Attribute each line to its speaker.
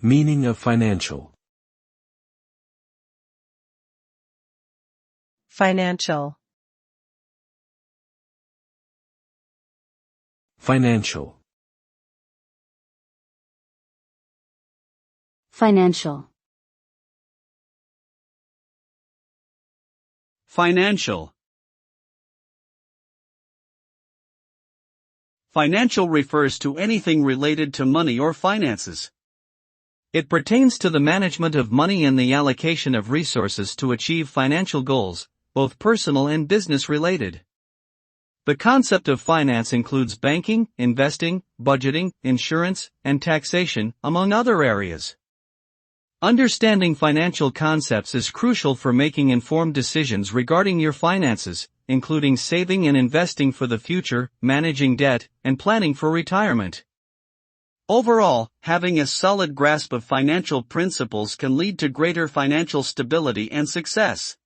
Speaker 1: Meaning of financial.
Speaker 2: Financial.
Speaker 1: Financial.
Speaker 3: Financial.
Speaker 4: Financial. Financial refers to anything related to money or finances. It pertains to the management of money and the allocation of resources to achieve financial goals, both personal and business related. The concept of finance includes banking, investing, budgeting, insurance, and taxation, among other areas. Understanding financial concepts is crucial for making informed decisions regarding your finances, including saving and investing for the future, managing debt, and planning for retirement. Overall, having a solid grasp of financial principles can lead to greater financial stability and success.